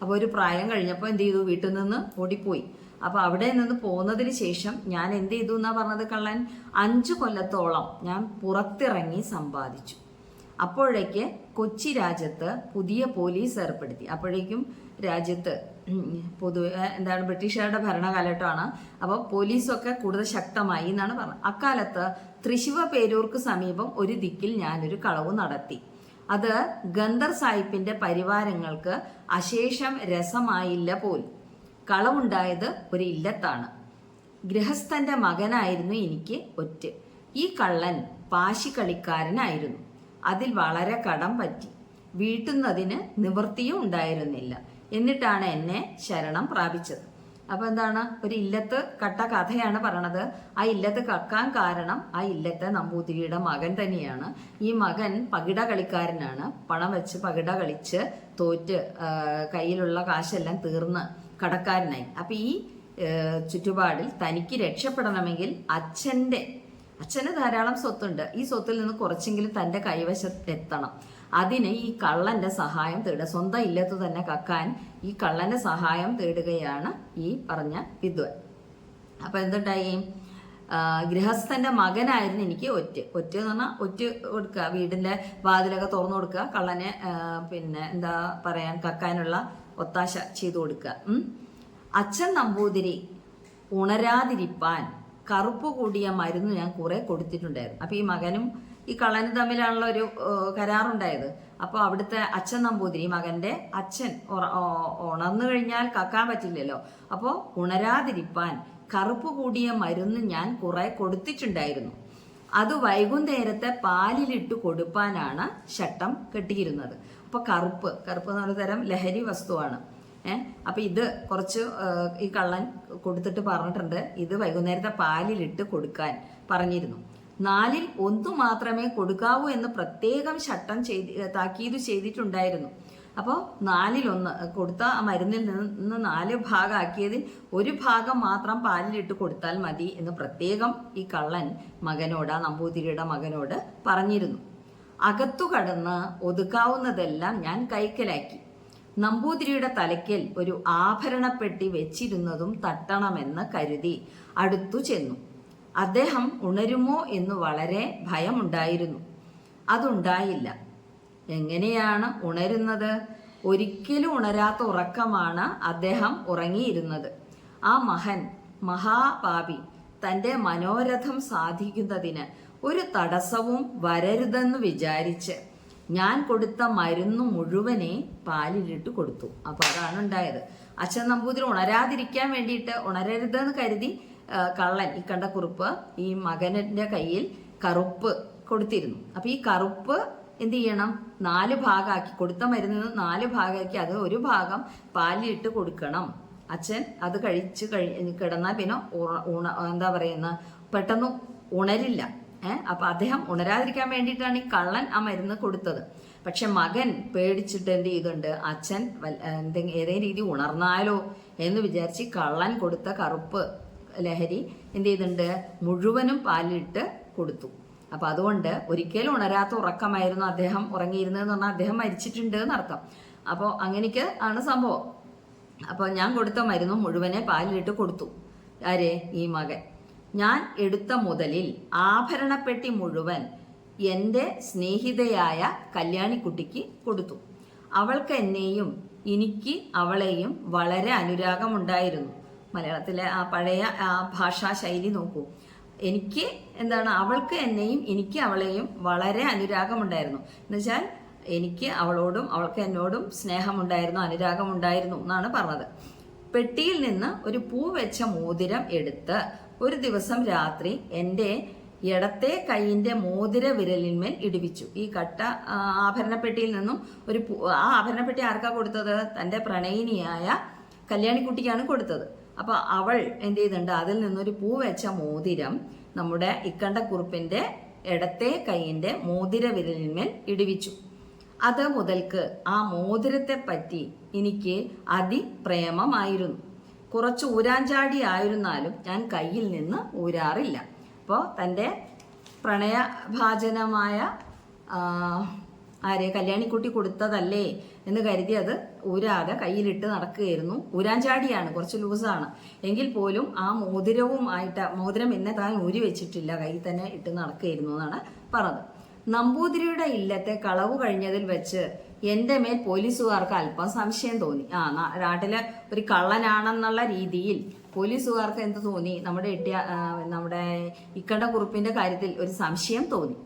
അപ്പോൾ ഒരു പ്രായം കഴിഞ്ഞപ്പോൾ എന്ത് ചെയ്തു, വീട്ടിൽ നിന്ന് ഓടിപ്പോയി. അപ്പൊ അവിടെ നിന്ന് പോന്നതിന് ശേഷം ഞാൻ എന്ത് ചെയ്തു എന്നാ പറഞ്ഞത് കള്ളൻ, 5 കൊല്ലത്തോളം ഞാൻ പുറത്തിറങ്ങി സമ്പാദിച്ചു. അപ്പോഴേക്ക് കൊച്ചി രാജ്യത്ത് പുതിയ പോലീസ് ഏർപ്പെടുത്തി. അപ്പോഴേക്കും രാജ്യത്ത് പൊതുവെ എന്താണ് ബ്രിട്ടീഷുകാരുടെ ഭരണകാലഘട്ടമാണ്. അപ്പോൾ പോലീസൊക്കെ കൂടുതൽ ശക്തമായി എന്നാണ് പറഞ്ഞത്. അക്കാലത്ത് തൃശ്ശിവ പേരൂർക്ക് സമീപം ഒരു ദിക്കിൽ ഞാനൊരു കളവ് നടത്തി. അത് ഗന്ദർ സാഹിബിന്റെ പരിവാരങ്ങൾക്ക് അശേഷം രസമായില്ല പോലും. കളവുണ്ടായത് ഒരു ഇല്ലത്താണ്. ഗൃഹസ്ഥന്റെ മകനായിരുന്നു എനിക്ക് ഒറ്റ. ഈ കള്ളൻ പാശിക്കളിക്കാരനായിരുന്നു. അതിൽ വളരെ കടം പറ്റി. വീട്ടുന്നതിന് നിവൃത്തിയും ഉണ്ടായിരുന്നില്ല. എന്നിട്ടാണ് എന്നെ ശരണം പ്രാപിച്ചത്. അപ്പൊ എന്താണ്, ഒരു ഇല്ലത്ത് കട്ട കഥയാണ് പറയണത്. ആ ഇല്ലത്ത് കക്കാൻ കാരണം ആ ഇല്ലത്തെ നമ്പൂതിരിയുടെ മകൻ തന്നെയാണ്. ഈ മകൻ പകിട കളിക്കാരനാണ്. പണം വെച്ച് പകിട കളിച്ച് തോറ്റ് കയ്യിലുള്ള കാശെല്ലാം തീർന്ന് കടക്കാരനായി. അപ്പൊ ഈ ചുറ്റുപാടിൽ തനിക്ക് രക്ഷപ്പെടണമെങ്കിൽ അച്ഛന് ധാരാളം സ്വത്തുണ്ട്. ഈ സ്വത്തിൽ നിന്ന് കുറച്ചെങ്കിലും തൻ്റെ കൈവശത്തെത്തണം. അതിന് ഈ കള്ളന്റെ സഹായം തേടുക. സ്വന്തം ഇല്ലത്ത് തന്നെ കക്കാൻ ഈ കള്ളന്റെ സഹായം തേടുകയാണ് ഈ പറഞ്ഞ വിദ്വാൻ. അപ്പൊ എന്തുണ്ടായി, ഗൃഹസ്ഥന്റെ മകനായിരുന്നു എനിക്ക് ഒറ്റ എന്ന് പറഞ്ഞാൽ ഒറ്റ കൊടുക്കുക, വീടിന്റെ വാതിലൊക്കെ തുറന്നു കൊടുക്കുക, കള്ളനെ പിന്നെ എന്താ പറയാൻ കക്കാനുള്ള ഒത്താശ ചെയ്തു കൊടുക്കുക. അച്ഛൻ നമ്പൂതിരി ഉണരാതിരിപ്പാൻ കറുപ്പ് കൂടിയ മരുന്ന് ഞാൻ കുറെ കൊടുത്തിട്ടുണ്ടായിരുന്നു. അപ്പൊ ഈ മകനും ഈ കള്ളനും തമ്മിലാണല്ലോ ഒരു കരാറുണ്ടായത്. അപ്പോൾ അവിടുത്തെ അച്ഛൻ നമ്പൂതിരി, മകന്റെ അച്ഛൻ ഉണർന്നു കഴിഞ്ഞാൽ കക്കാൻ പറ്റില്ലല്ലോ. അപ്പോൾ ഉണരാതിരിപ്പാൻ കറുപ്പ് കൂടിയ മരുന്ന് ഞാൻ കുറെ കൊടുത്തിട്ടുണ്ടായിരുന്നു. അത് വൈകുന്നേരത്തെ പാലിലിട്ട് കൊടുപ്പാനാണ് ശട്ടം കെട്ടിയിരുന്നത്. അപ്പൊ കറുപ്പ് എന്ന് പറഞ്ഞ തരം ലഹരി വസ്തുവാണ്. അപ്പൊ ഇത് കുറച്ച് ഈ കള്ളൻ കൊടുത്തിട്ട് പറഞ്ഞിട്ടുണ്ട്, ഇത് വൈകുന്നേരത്തെ പാലിലിട്ട് കൊടുക്കാൻ പറഞ്ഞിരുന്നു. 4ൽ 1 മാത്രമേ കൊടുക്കാവൂ എന്ന് പ്രത്യേകം ശട്ടം താക്കീത് ചെയ്തിട്ടുണ്ടായിരുന്നു. അപ്പോൾ 4ൽ 1 കൊടുത്ത ആ മരുന്നിൽ നിന്ന് 4 ഭാഗമാക്കിയതിൽ 1 ഭാഗം മാത്രം പാലിലിട്ട് കൊടുത്താൽ മതി എന്ന് പ്രത്യേകം ഈ കള്ളൻ മകനോട്, ആ നമ്പൂതിരിയുടെ മകനോട് പറഞ്ഞിരുന്നു. അകത്തു കടന്ന് ഒതുക്കാവുന്നതെല്ലാം ഞാൻ കൈക്കലാക്കി. നമ്പൂതിരിയുടെ തലയ്ക്കൽ ഒരു ആഭരണപ്പെട്ടി വെച്ചിരുന്നതും തട്ടണമെന്ന് കരുതി അടുത്തു ചെന്നു. അദ്ദേഹം ഉണരുമോ എന്ന് വളരെ ഭയമുണ്ടായിരുന്നു. അതുണ്ടായില്ല. എങ്ങനെയാണ് ഉണരുന്നത്? ഒരിക്കലും ഉണരാത്ത ഉറക്കമാണ് അദ്ദേഹം ഉറങ്ങിയിരുന്നത്. ആ മഹാപാപി തൻ്റെ മനോരഥം സാധിക്കുന്നതിന് ഒരു തടസ്സവും വരരുതെന്ന് വിചാരിച്ച് ഞാൻ കൊടുത്ത മരുന്ന് മുഴുവനെ പാലിലിട്ട് കൊടുത്തു. അപ്പൊ അതാണ് ഉണ്ടായത്. അച്ഛൻ നമ്പൂതിരി ഉണരാതിരിക്കാൻ വേണ്ടിയിട്ട്, ഉണരരുതെന്ന് കരുതി കള്ളൻ ഈ കണ്ട കുറുപ്പ് ഈ മകന്റെ കയ്യിൽ കറുപ്പ് കൊടുത്തിരുന്നു. അപ്പൊ ഈ കറുപ്പ് എന്ത് ചെയ്യണം, 4 ഭാഗമാക്കി, കൊടുത്ത മരുന്നിൽ നിന്ന് 4 ഭാഗമാക്കി അത് ഒരു ഭാഗം പാലിലിട്ട് കൊടുക്കണം. അച്ഛൻ അത് കഴിച്ച് കിടന്നാൽ പിന്നെ എന്താ പറയുന്ന പെട്ടെന്ന് ഉണരില്ല. അപ്പൊ അദ്ദേഹം ഉണരാതിരിക്കാൻ വേണ്ടിയിട്ടാണ് ഈ കള്ളൻ ആ മരുന്ന് കൊടുത്തത്. പക്ഷെ മകൻ പേടിച്ചിട്ട് എന്ത് ചെയ്തിട്ടുണ്ട്, അച്ഛൻ ഏതെങ്കിലും രീതി ഉണർന്നാലോ എന്ന് വിചാരിച്ച് കള്ളൻ കൊടുത്ത കറുപ്പ് ലഹരി എന്ത് ചെയ്തിട്ടുണ്ട്, മുഴുവനും പാലിട്ട് കൊടുത്തു. അപ്പൊ അതുകൊണ്ട് ഒരിക്കലും ഉണരാത്ത ഉറക്കമായിരുന്നു അദ്ദേഹം ഉറങ്ങിയിരുന്നതെന്ന് പറഞ്ഞാൽ അദ്ദേഹം മരിച്ചിട്ടുണ്ട് എന്നർത്ഥം. അപ്പോൾ അങ്ങനെയൊക്കെ ആണ് സംഭവം. അപ്പോൾ ഞാൻ കൊടുത്ത മരുന്നും മുഴുവനെ പാലിലിട്ട് കൊടുത്തു. ആരെ? ഈ മകൻ. ഞാൻ എടുത്ത മുതലിൽ ആഭരണപ്പെട്ടി മുഴുവൻ എൻ്റെ സ്നേഹിതയായ കല്യാണിക്കുട്ടിക്ക് കൊടുത്തു. അവൾക്ക് എന്നെയും എനിക്ക് അവളെയും വളരെ അനുരാഗമുണ്ടായിരുന്നു. മലയാളത്തിലെ ആ പഴയ ആ ഭാഷാ ശൈലി നോക്കൂ. എനിക്ക് എന്താണ്, അവൾക്ക് എന്നെയും എനിക്ക് അവളെയും വളരെ അനുരാഗമുണ്ടായിരുന്നു എന്ന് വെച്ചാൽ എനിക്ക് അവളോടും അവൾക്ക് എന്നോടും സ്നേഹമുണ്ടായിരുന്നു, അനുരാഗമുണ്ടായിരുന്നു എന്നാണ് പറഞ്ഞത്. പെട്ടിയിൽ നിന്ന് ഒരു പൂ വെച്ച മോതിരം എടുത്ത് ഒരു ദിവസം രാത്രി എൻ്റെ ഇടത്തെ കൈയിൻ്റെ മോതിര വിരലിന്മേൽ ഇടിവിച്ചു. ഈ കട്ട ആഭരണപ്പെട്ടിയിൽ നിന്നും ആ ആഭരണപ്പെട്ടി ആർക്കാ കൊടുത്തത്? തൻ്റെ പ്രണയിനിയായ കല്യാണിക്കുട്ടിക്കാണ് കൊടുത്തത്. അപ്പൊ അവൾ എന്ത് ചെയ്തിട്ടുണ്ട്, അതിൽ നിന്നൊരു പൂ വെച്ച മോതിരം നമ്മുടെ ഇക്കണ്ട കുറുപ്പിന്റെ ഇടത്തെ കൈയിന്റെ മോതിര വിരലിന്മേൽ ഇടിവിച്ചു. അത് മുതൽക്ക് ആ മോതിരത്തെ പറ്റി എനിക്ക് അതിപ്രേമമായിരുന്നു. കുറച്ച് ഊരാഞ്ചാടി ആയിരുന്നാലും ഞാൻ കയ്യിൽ നിന്ന് ഊരാറില്ല. അപ്പോൾ തൻ്റെ പ്രണയഭാജനമായ കല്യാണിക്കുട്ടി കൊടുത്തതല്ലേ എന്ന് കരുതി അത് ഊരാതെ കയ്യിലിട്ട് നടക്കുകയായിരുന്നു. ഊരാഞ്ചാടിയാണ്, കുറച്ച് ലൂസാണ് എങ്കിൽ പോലും ആ മോതിരം എന്നെ താൻ ഊരി വെച്ചിട്ടില്ല, കയ്യിൽ തന്നെ ഇട്ട് നടക്കുകയായിരുന്നു എന്നാണ് പറഞ്ഞത്. നമ്പൂതിരിയുടെ ഇല്ലത്തെ കളവ് കഴിഞ്ഞതിൽ വെച്ച് എൻ്റെ മേൽ പോലീസുകാർക്ക് അല്പം സംശയം തോന്നി. നാട്ടിലെ ഒരു കള്ളനാണെന്നുള്ള രീതിയിൽ പോലീസുകാർക്ക് എന്ത് തോന്നി, നമ്മുടെ ഇക്കണ്ട കുറുപ്പിന്റെ കാര്യത്തിൽ ഒരു സംശയം തോന്നി.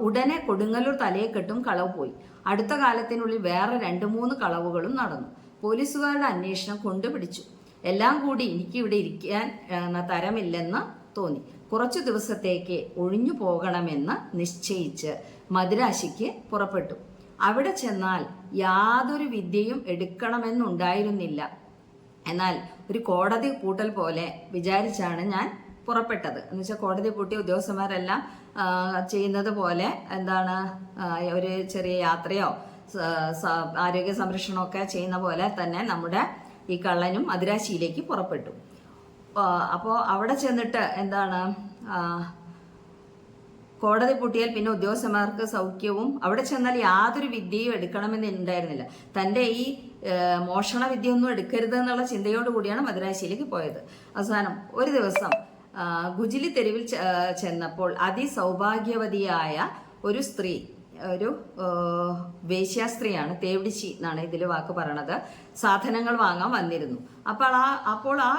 ഉടനെ കൊടുങ്ങല്ലൂർ തലയെക്കെട്ടും കളവ് പോയി. അടുത്ത കാലത്തിനുള്ളിൽ വേറെ 2-3 കളവുകളും നടന്നു. പോലീസുകാരുടെ അന്വേഷണം കൊണ്ടുപിടിച്ചു. എല്ലാം കൂടി എനിക്കിവിടെ ഇരിക്കാൻ തരമില്ലെന്ന് തോന്നി. കുറച്ചു ദിവസത്തേക്ക് ഒഴിഞ്ഞു പോകണമെന്ന് നിശ്ചയിച്ച് മദിരാശിക്ക് പുറപ്പെട്ടു. അവിടെ ചെന്നാൽ യാതൊരു വിദ്യയും എടുക്കണമെന്നുണ്ടായിരുന്നില്ല. എന്നാൽ ഒരു കോടതി പൂട്ടൽ പോലെ വിചാരിച്ചാണ് ഞാൻ പുറപ്പെട്ടത്. എന്ന് വെച്ചാൽ കോടതി പൂട്ടിയ ഉദ്യോഗസ്ഥന്മാരെല്ലാം ചെയ്യുന്നത് പോലെ എന്താണ്, ഒരു ചെറിയ യാത്രയോ ആരോഗ്യ സംരക്ഷണമൊക്കെ ചെയ്യുന്ന പോലെ തന്നെ നമ്മുടെ ഈ കള്ളനും മദിരാശിയിലേക്ക് പുറപ്പെട്ടു. അപ്പോൾ അവിടെ ചെന്നിട്ട് എന്താണ്, കോടതി പൂട്ടിയാൽ പിന്നെ ഉദ്യോഗസ്ഥന്മാർക്ക് സൗഖ്യവും, അവിടെ ചെന്നാൽ യാതൊരു വിദ്യയും എടുക്കണമെന്ന് ഉണ്ടായിരുന്നില്ല. തൻ്റെ ഈ മോഷണ വിദ്യയൊന്നും എടുക്കരുത് എന്നുള്ള ചിന്തയോട് കൂടിയാണ് മദിരാശിയിലേക്ക് പോയത്. അവസാനം ഒരു ദിവസം ഗുജിലി തെരുവിൽ ചെന്നപ്പോൾ അതിസൗഭാഗ്യവതിയായ ഒരു സ്ത്രീ, ഒരു വേശ്യാസ്ത്രീയാണ്, തേവിടിച്ചി എന്നാണ് ഇതിൽ വാക്ക് പറയണത്, സാധനങ്ങൾ വാങ്ങാൻ വന്നിരുന്നു. അപ്പോൾ ആ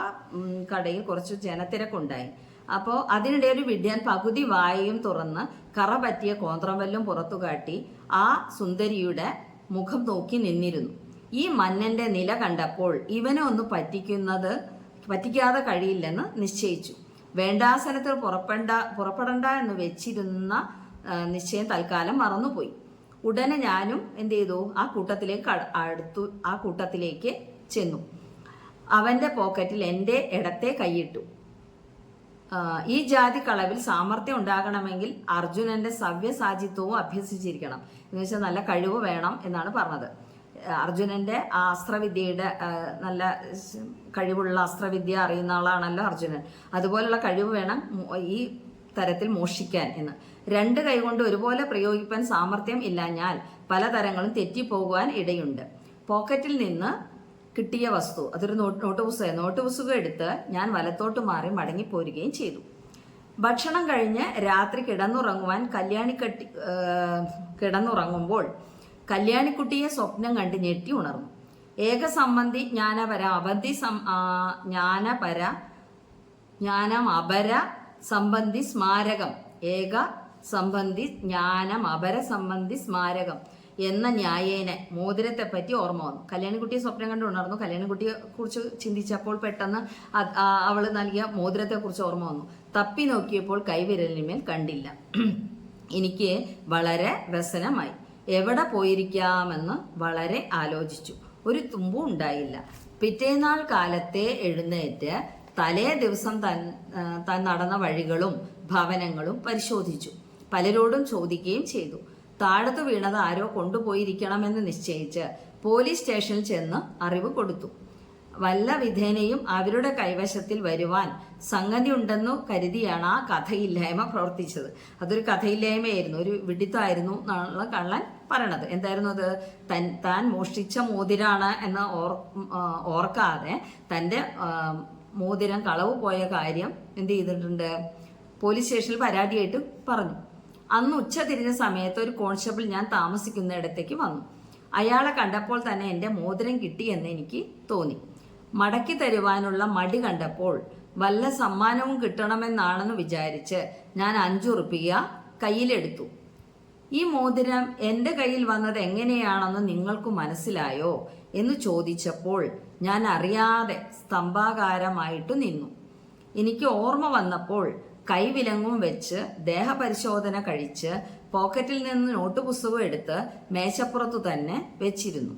കടയിൽ കുറച്ച് ജനത്തിരക്കുണ്ടായി. അപ്പോൾ അതിനിടെ ഒരു വിഡ്ഢിയൻ പകുതി വായയും തുറന്ന് കറ പറ്റിയ കോന്ത്രവല്ലും പുറത്തു കാട്ടി ആ സുന്ദരിയുടെ മുഖം നോക്കി നിന്നിരുന്നു. ഈ മന്നന്റെ നില കണ്ടപ്പോൾ ഇവനെ ഒന്ന് പറ്റിക്കാതെ കഴിയില്ലെന്ന് നിശ്ചയിച്ചു. വേണ്ടാസനത്തിൽ പുറപ്പെടണ്ട എന്ന് വെച്ചിരുന്ന നിശ്ചയം തൽക്കാലം മറന്നുപോയി. ഉടനെ ഞാനും എന്ത് ചെയ്തു, ആ കൂട്ടത്തിലേക്ക് ചെന്നു. അവന്റെ പോക്കറ്റിൽ എൻ്റെ ഇടത്തെ കൈയിട്ടു. ഈ ജാതി കളവിൽ സാമർഥ്യം ഉണ്ടാകണമെങ്കിൽ അർജുനന്റെ സവ്യസാചിത്വവും അഭ്യസിച്ചിരിക്കണം. എന്ന് വെച്ചാൽ നല്ല കഴിവ് വേണം എന്നാണ് പറഞ്ഞത്. അർജുനന്റെ ആ അസ്ത്രവിദ്യയുടെ നല്ല കഴിവുള്ള അസ്ത്രവിദ്യ അറിയുന്ന ആളാണല്ലോ അർജുനൻ. അതുപോലുള്ള കഴിവ് വേണം ഈ തരത്തിൽ മോഷിക്കാൻ എന്ന്. 2 കൈകൊണ്ട് ഒരുപോലെ പ്രയോഗിക്കാൻ സാമർഥ്യം ഇല്ലാഞ്ഞാൽ പലതരങ്ങളും തെറ്റിപ്പോകുവാൻ ഇടയുണ്ട്. പോക്കറ്റിൽ നിന്ന് കിട്ടിയ വസ്തു, അതൊരു നോട്ട് പുസ്തകം എടുത്ത് ഞാൻ വലത്തോട്ട് മാറി മടങ്ങിപ്പോരുകയും ചെയ്തു. ഭക്ഷണം കഴിഞ്ഞ് രാത്രി കിടന്നുറങ്ങുമ്പോൾ കല്യാണിക്കുട്ടിയെ സ്വപ്നം കണ്ട് ഞെട്ടി ഉണർന്നു. ഏകസംബന്ധി ജ്ഞാനമപര സംബന്ധി സ്മാരകം. ഏക സംബന്ധി ജ്ഞാനം അപര സംബന്ധി സ്മാരകം. എന്ന ന്യായേന മോതിരത്തെപ്പറ്റി ഓർമ്മ വന്നു. കല്യാണിക്കുട്ടിയെ സ്വപ്നം കണ്ടു ഉണർന്നു. കല്യാണിക്കുട്ടിയെ കുറിച്ച് ചിന്തിച്ചപ്പോൾ പെട്ടെന്ന് അവള് നൽകിയ മോതിരത്തെക്കുറിച്ച് ഓർമ്മ വന്നു. തപ്പി നോക്കിയപ്പോൾ കൈവിരലിന്മേൽ കണ്ടില്ല. എനിക്ക് വളരെ വ്യസനമായി. എവിടെ പോയിരിക്കാമെന്ന് വളരെ ആലോചിച്ചു. ഒരു തുമ്പും ഉണ്ടായില്ല. പിറ്റേന്നാൾ കാലത്തെ എഴുന്നേറ്റ് തലേ ദിവസം താൻ നടന്ന വഴികളും ഭവനങ്ങളും പരിശോധിച്ചു. പലരോടും ചോദിക്കുകയും ചെയ്തു. താഴത്തു വീണത് ആരോ കൊണ്ടുപോയിരിക്കണമെന്ന് നിശ്ചയിച്ച് പോലീസ് സ്റ്റേഷനിൽ ചെന്ന് അറിവ് കൊടുത്തു. വല്ല വിധേനയും അവരുടെ കൈവശത്തിൽ വരുവാൻ സംഗതി ഉണ്ടെന്നു കരുതിയാണ് ആ കഥയില്ലായ്മ പ്രവർത്തിച്ചത്. അതൊരു കഥയില്ലായ്മയായിരുന്നു, ഒരു വിഡിത്തമായിരുന്നു എന്നാണ് കള്ളൻ പറയണത്. എന്തായിരുന്നു അത്? താൻ മോഷ്ടിച്ച മോതിരാണ് എന്ന് ഓർക്കാതെ തൻ്റെ മോതിരം കളവ് പോയ കാര്യം എന്ത് ചെയ്തിട്ടുണ്ട്? പോലീസ് സ്റ്റേഷനിൽ പരാതിയായിട്ട് പറഞ്ഞു. അന്ന് ഉച്ച തിരിഞ്ഞ സമയത്ത് ഒരു കോൺസ്റ്റബിൾ ഞാൻ താമസിക്കുന്നിടത്തേക്ക് വന്നു. അയാളെ കണ്ടപ്പോൾ തന്നെ എൻ്റെ മോതിരം കിട്ടിയെന്ന് എനിക്ക് തോന്നി. മടക്കി തരുവാനുള്ള മടി കണ്ടപ്പോൾ വല്ല സമ്മാനവും കിട്ടണമെന്നാണെന്ന് വിചാരിച്ച് ഞാൻ 5 ഉറുപ്പിക കയ്യിലെടുത്തു. ഈ മോതിരം എൻ്റെ കയ്യിൽ വന്നത് എങ്ങനെയാണെന്ന് നിങ്ങൾക്ക് മനസ്സിലായോ എന്ന് ചോദിച്ചപ്പോൾ ഞാൻ അറിയാതെ സ്തംഭാകാരമായിട്ട് നിന്നു. എനിക്ക് ഓർമ്മ വന്നപ്പോൾ കൈവിലങ്ങും വെച്ച് ദേഹപരിശോധന കഴിച്ച് പോക്കറ്റിൽ നിന്ന് നോട്ട് പുസ്തകം എടുത്ത് മേശപ്പുറത്തു തന്നെ വെച്ചിരുന്നു.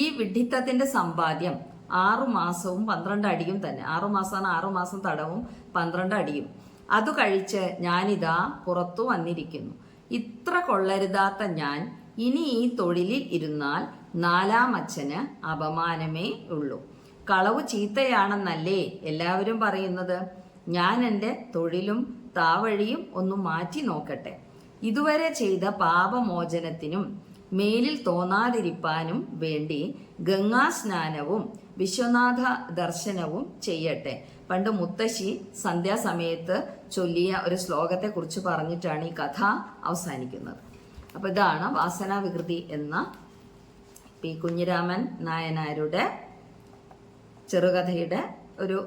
ഈ വിഡ്ഢിത്തത്തിന്റെ സമ്പാദ്യം 6 മാസവും 12 അടിയും തന്നെ. 6 മാസമാണ്, 6 മാസം തടവും 12 അടിയും. അത് കഴിച്ച് ഞാനിതാ പുറത്തു വന്നിരിക്കുന്നു. ഇത്ര കൊള്ളരുതാത്ത ഞാൻ ഇനി ഈ തൊഴിലിൽ ഇരുന്നാൽ 4ാം അച്ഛന് അപമാനമേ ഉള്ളൂ. കളവ് ചീത്തയാണെന്നല്ലേ എല്ലാവരും പറയുന്നത്? ഞാൻ എൻ്റെ തൊഴിലും താവഴിയും ഒന്ന് മാറ്റി നോക്കട്ടെ. ഇതുവരെ ചെയ്ത പാപമോചനത്തിനും മേലിൽ തോന്നാതിരിപ്പാനും വേണ്ടി ഗംഗാസ്നാനവും വിശ്വനാഥ ദർശനവും ചെയ്യട്ടെ. പണ്ട് മുത്തശ്ശി സന്ധ്യാസമയത്ത് ചൊല്ലിയ ഒരു ശ്ലോകത്തെക്കുറിച്ച് പറഞ്ഞിട്ടാണ് ഈ കഥ അവസാനിക്കുന്നത്. അപ്പോൾ ഇതാണ് വാസനാവികൃതി എന്ന പി കുഞ്ഞിരാമൻ നായനാരുടെ ചെറുകഥയുടെ ഒരു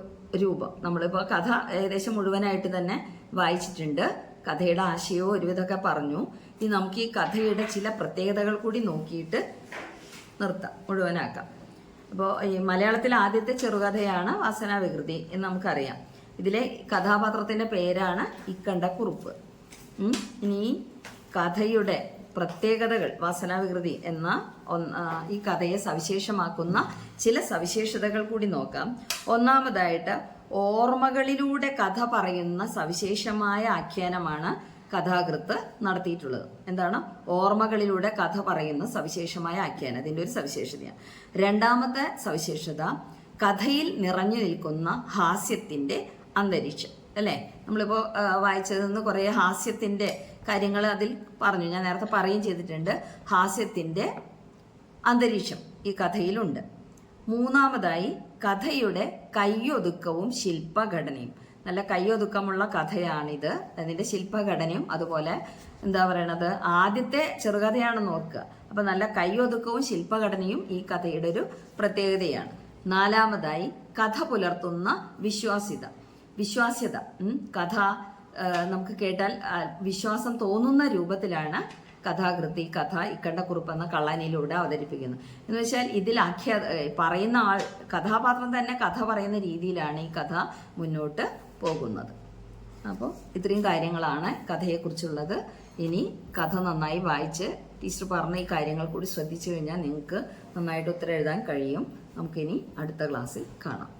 രൂപം. നമ്മളിപ്പോൾ കഥ ഏകദേശം മുഴുവനായിട്ട് തന്നെ വായിച്ചിട്ടുണ്ട്. കഥയുടെ ആശയവും ഒരുവിധമൊക്കെ പറഞ്ഞു. ഇനി നമുക്ക് ഈ കഥയുടെ ചില പ്രത്യേകതകൾ കൂടി നോക്കിയിട്ട് നിർത്താം, മുഴുവനാക്കാം. അപ്പോൾ ഈ മലയാളത്തിലെ ആദ്യത്തെ ചെറുകഥയാണ് വാസനാവികൃതി എന്ന് നമുക്കറിയാം. ഇതിലെ കഥാപാത്രത്തിൻ്റെ പേരാണ് ഇക്കണ്ടക്കുറുപ്പ്. ഇനി കഥയുടെ പ്രത്യേകതകൾ, വാസനാവികൃതി എന്ന ഈ കഥയെ സവിശേഷമാക്കുന്ന ചില സവിശേഷതകൾ കൂടി നോക്കാം. ഒന്നാമതായിട്ട് ഓർമ്മകളിലൂടെ കഥ പറയുന്ന സവിശേഷമായ ആഖ്യാനമാണ് കഥാകൃത്ത് നടത്തിയിട്ടുള്ളത്. എന്താണ്? ഓർമ്മകളിലൂടെ കഥ പറയുന്ന സവിശേഷമായ ആഖ്യാനം, അതിൻ്റെ ഒരു സവിശേഷതയാണ്. രണ്ടാമത്തെ സവിശേഷത കഥയിൽ നിറഞ്ഞു നിൽക്കുന്ന ഹാസ്യത്തിൻ്റെ അന്തരീക്ഷം. അല്ലേ? നമ്മളിപ്പോൾ വായിച്ചതിൽ നിന്ന് കുറേ ഹാസ്യത്തിൻ്റെ കാര്യങ്ങൾ അതിൽ പറഞ്ഞു. ഞാൻ നേരത്തെ പറയുകയും ചെയ്തിട്ടുണ്ട്. ഹാസ്യത്തിൻ്റെ അന്തരീക്ഷം ഈ കഥയിലുണ്ട്. മൂന്നാമതായി കഥയുടെ കയ്യൊതുക്കവും ശില്പഘടനയും. നല്ല കയ്യൊതുക്കമുള്ള കഥയാണിത്. അതിൻ്റെ ശില്പഘടനയും അതുപോലെ എന്താ പറയണത്, ആദ്യത്തെ ചെറുകഥയാണെന്ന് ഓർക്കുക. അപ്പം നല്ല കയ്യൊതുക്കവും ശില്പഘടനയും ഈ കഥയുടെ ഒരു പ്രത്യേകതയാണ്. നാലാമതായി കഥ പുലർത്തുന്ന വിശ്വാസ്യത. കഥ നമുക്ക് കേട്ടാൽ വിശ്വാസം തോന്നുന്ന രൂപത്തിലാണ് കഥാകൃത്ത് ഈ കഥ ഇക്കണ്ടക്കുറുപ്പ് എന്ന കള്ളനിലൂടെ അവതരിപ്പിക്കുന്നത്. എന്ന് വെച്ചാൽ ഇതിൽ പറയുന്ന ആൾ, കഥാപാത്രം തന്നെ കഥ പറയുന്ന രീതിയിലാണ് ഈ കഥ മുന്നോട്ട് പോകുന്നത്. അപ്പോൾ ഇത്രയും കാര്യങ്ങളാണ് കഥയെക്കുറിച്ചുള്ളത്. ഇനി കഥ നന്നായി വായിച്ച് ടീച്ചർ പറഞ്ഞ ഈ കാര്യങ്ങൾ കൂടി ശ്രദ്ധിച്ചു കഴിഞ്ഞാൽ നിങ്ങൾക്ക് നന്നായിട്ട് ഉത്തരം എഴുതാൻ കഴിയും. നമുക്കിനി അടുത്ത ക്ലാസ്സിൽ കാണാം.